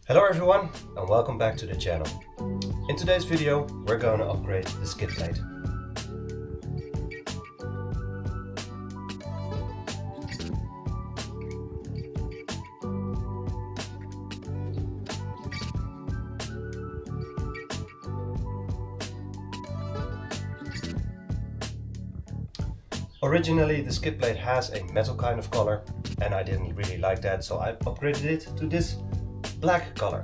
Hello everyone and welcome back to the channel. In today's video we're going to upgrade the skid plate. Originally the skid plate has a metal kind of color and I didn't really like that, so I upgraded it to this black color.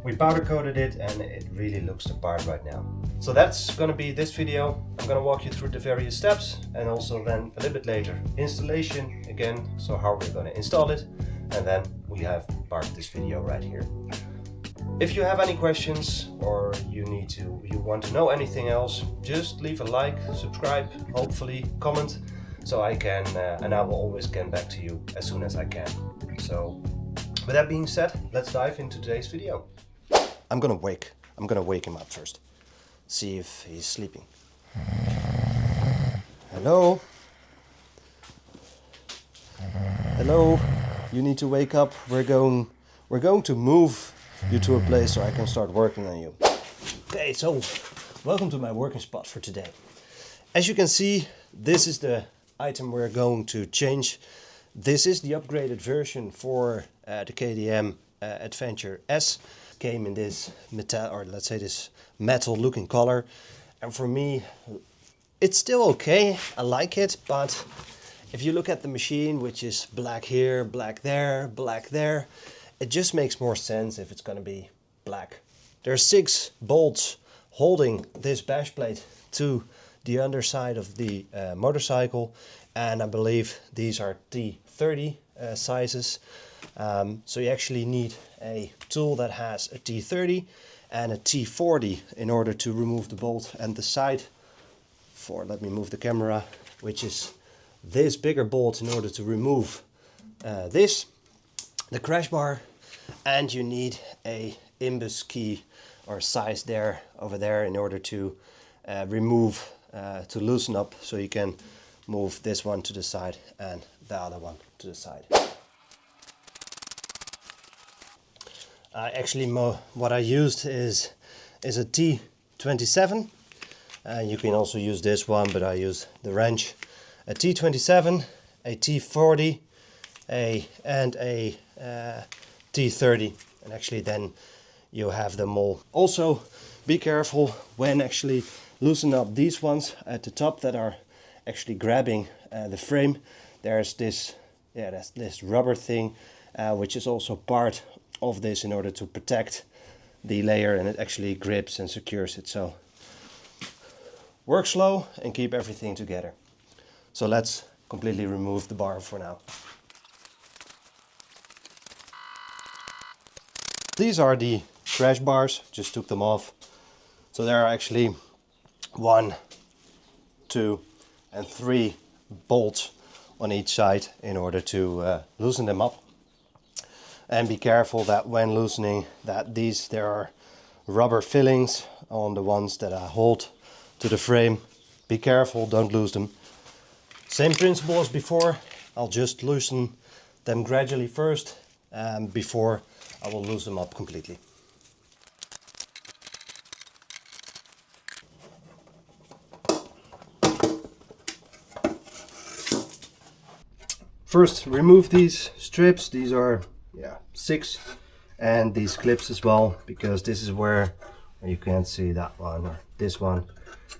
We powder coated it and it really looks the part right now. So that's gonna be this video. I'm gonna walk you through the various steps and also then a little bit later installation again, so how we're gonna install it, and then we have part of this video right here. If you have any questions or you want to know anything else, just leave a like, subscribe, hopefully comment, so I can and I will always get back to you as soon as I can. So with that being said, let's dive into today's video. I'm gonna wake him up first. See if he's sleeping. Hello? Hello? You need to wake up. We're going to move you to a place so I can start working on you. Okay, so welcome to my working spot for today. As you can see, this is the item we're going to change. This is the upgraded version for the KTM Adventure S. Came in this metal, or let's say this metal looking color, and for me it's still okay. I like it, but if you look at the machine, which is black here, black there, it just makes more sense if it's going to be black. There are 6 bolts holding this bash plate to the underside of the motorcycle, and I believe these are T30 sizes. So you actually need a tool that has a T30 and a T40 in order to remove the bolt and the side for, let me move the camera, which is this bigger bolt in order to remove the Crashbar, and you need a imbus key or size over there in order to remove, to loosen up, so you can move this one to the side and the other one to the side. Actually, what I used is a T27. You can also use this one, but I use the wrench. A T27, a T40, and a T30, and actually then you have them all. Also, be careful when actually loosen up these ones at the top that are actually grabbing the frame. There's this rubber thing, which is also part of this in order to protect the layer, and it actually grips and secures it. So work slow and keep everything together. So let's completely remove the bar for now. These are the crash bars, just took them off. So there are actually 1, 2 and 3 bolts on each side in order to loosen them up. And be careful that when loosening that there are rubber fillings on the ones that I hold to the frame. Be careful, don't lose them. Same principle as before. I'll just loosen them gradually first before I will loosen them up completely. First, remove these strips. These are 6, and these clips as well, because this is where you can't see that one or this one.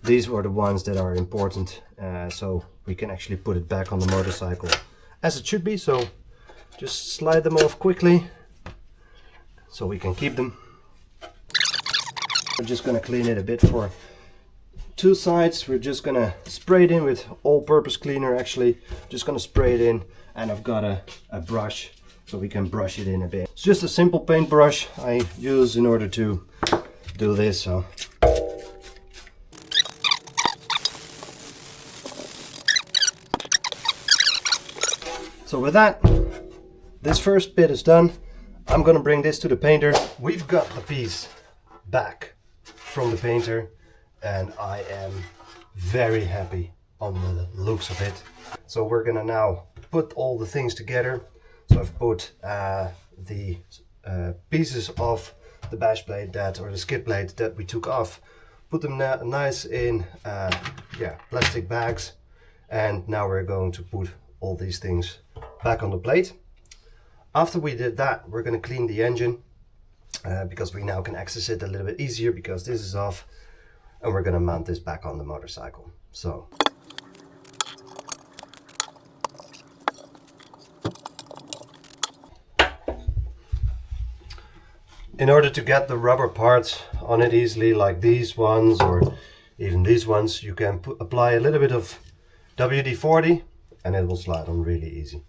These were the ones that are important, so we can actually put it back on the motorcycle as it should be. So just slide them off quickly so we can keep them. We're just gonna clean it a bit for 2 sides. We're just gonna spray it in with all-purpose cleaner. Actually, just gonna spray it in, and I've got a brush so we can brush it in a bit. It's just a simple paintbrush I use in order to do this. So with that, this first bit is done. I'm gonna bring this to the painter. We've got the piece back from the painter, and I am very happy on the looks of it. So we're gonna now put all the things together. So I've put the pieces of the bash plate or the skid plate that we took off, put them nice in plastic bags, and now we're going to put all these things back on the plate. After we did that, we're going to clean the engine because we now can access it a little bit easier because this is off, and we're going to mount this back on the motorcycle. So in order to get the rubber parts on it easily, like these ones or even these ones, you can apply a little bit of WD-40 and it will slide on really easy.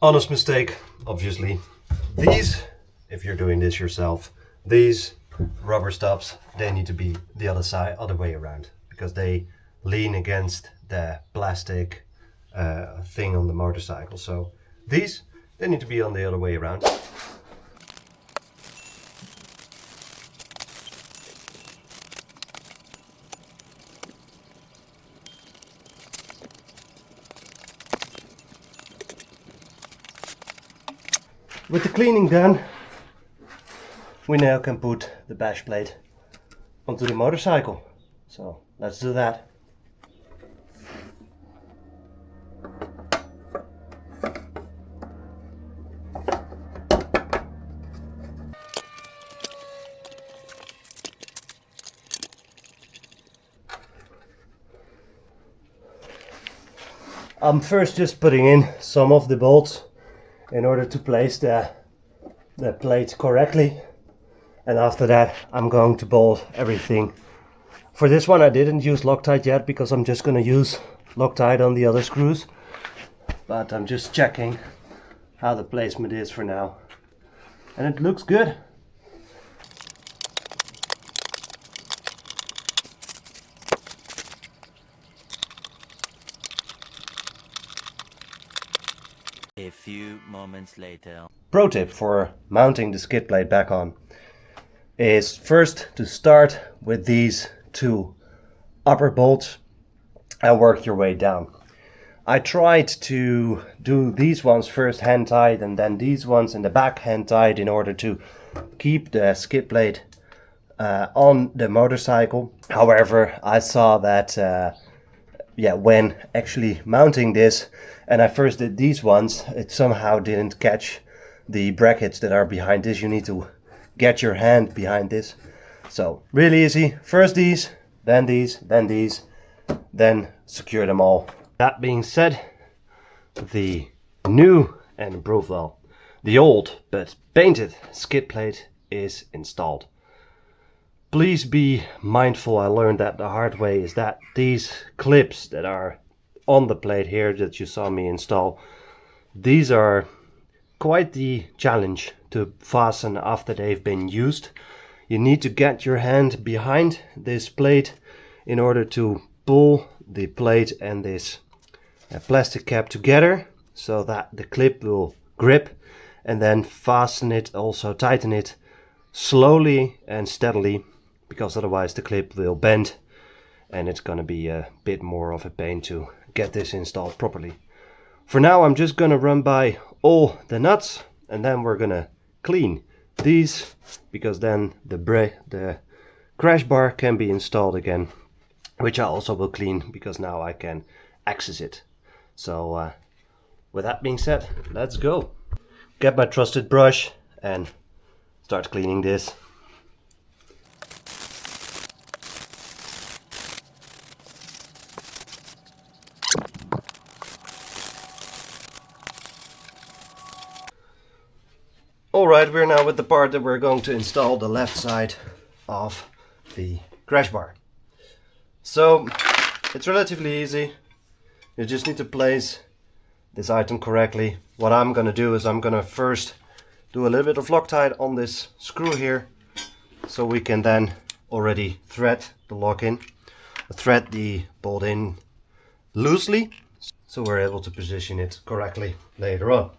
Honest mistake, obviously. These, if you're doing this yourself, these rubber stops, they need to be the other way around, because they lean against the plastic thing on the motorcycle. So these, they need to be on the other way around. With the cleaning done, we now can put the bash plate onto the motorcycle. So let's do that. I'm first just putting in some of the bolts in order to place the plate correctly, and after that I'm going to bolt everything. For this one I didn't use Loctite yet because I'm just going to use Loctite on the other screws, but I'm just checking how the placement is for now, and it looks good. A few moments later. Pro tip for mounting the skid plate back on is first to start with these two upper bolts and work your way down. I tried to do these ones first hand tied and then these ones in the back hand tied in order to keep the skid plate on the motorcycle. However, I saw that when actually mounting this, and I first did these ones, it somehow didn't catch the brackets that are behind this. You need to get your hand behind this. So really easy. First these, then these, then these, then secure them all. That being said, the new and improved, well, the old but painted skid plate is installed. Please be mindful, I learned that the hard way, is that these clips that are on the plate here that you saw me install, these are quite the challenge to fasten after they've been used. You need to get your hand behind this plate in order to pull the plate and this plastic cap together so that the clip will grip, and then fasten it, also tighten it slowly and steadily, because otherwise the clip will bend and it's going to be a bit more of a pain to get this installed properly. For now I'm just going to run by all the nuts and then we're going to clean these, because then the crash bar can be installed again, which I also will clean because now I can access it. So with that being said, let's go. Get my trusted brush and start cleaning this. Alright, we're now with the part that we're going to install the left side of the crash bar. So it's relatively easy. You just need to place this item correctly. What I'm going to do is I'm going to first do a little bit of Loctite on this screw here, so we can then already thread the lock in, thread the bolt in loosely, so we're able to position it correctly later on.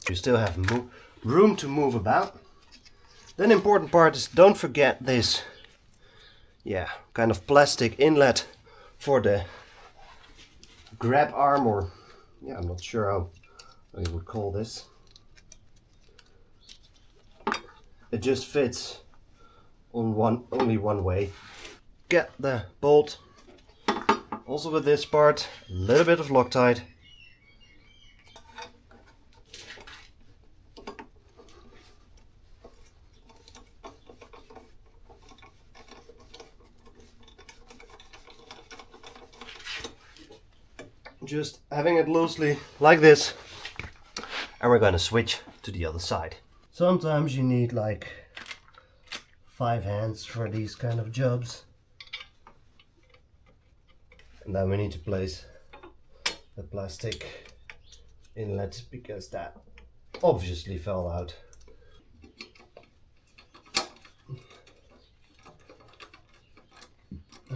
You still have room to move about. Then important part is, don't forget this, kind of plastic inlet for the grab arm, or I'm not sure how you would call this. It just fits on only one way. Get the bolt. Also with this part, a little bit of Loctite. Just having it loosely like this, and we're gonna switch to the other side. Sometimes you need like 5 hands for these kind of jobs. And then we need to place the plastic inlet because that obviously fell out.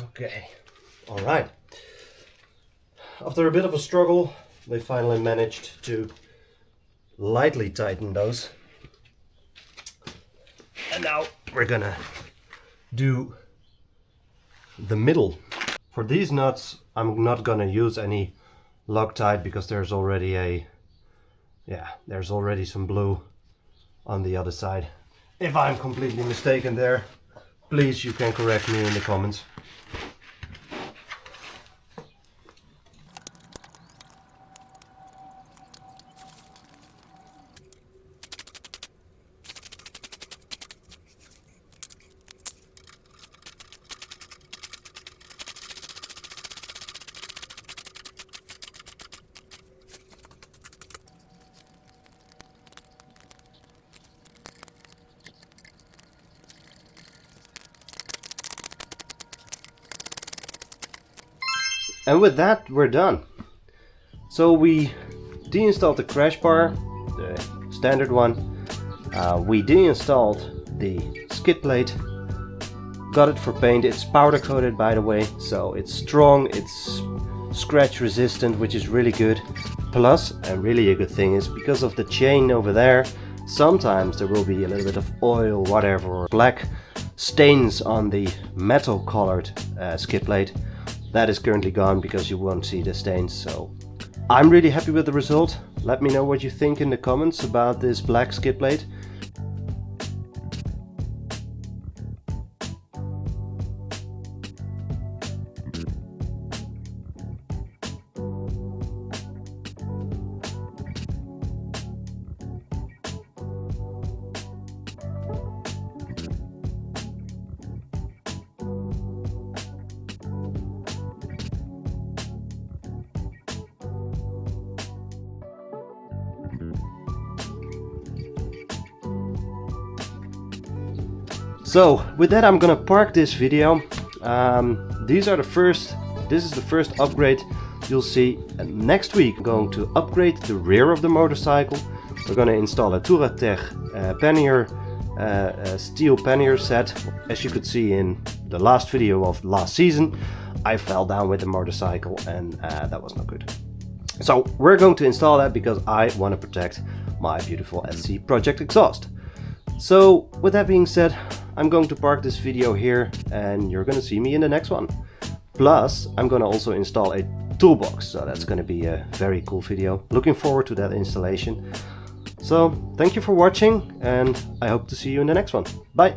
Okay, all right. After a bit of a struggle, they finally managed to lightly tighten those. And now we're gonna do the middle. For these nuts, I'm not gonna use any Loctite because there's already there's already some blue on the other side. If I'm completely mistaken there, please, you can correct me in the comments. And with that, we're done. So we deinstalled the Crashbar, the standard one. We deinstalled the skid plate. Got it for paint. It's powder coated, by the way, so it's strong, it's scratch resistant, which is really good. Plus, and really a good thing is, because of the chain over there, sometimes there will be a little bit of oil, whatever, or black stains on the metal colored skid plate. That is currently gone because you won't see the stains, so I'm really happy with the result. Let me know what you think in the comments about this black skid plate. So with that, I'm gonna park this video. This is the first upgrade you'll see. Next week I'm going to upgrade the rear of the motorcycle. We're gonna install a Touratech pannier, steel pannier set. As you could see in the last video of last season, I fell down with the motorcycle and that was not good. So we're going to install that because I want to protect my beautiful SC Project exhaust. So with that being said, I'm going to park this video here and you're going to see me in the next one. Plus, I'm going to also install a toolbox, so that's going to be a very cool video. Looking forward to that installation. So thank you for watching and I hope to see you in the next one. Bye!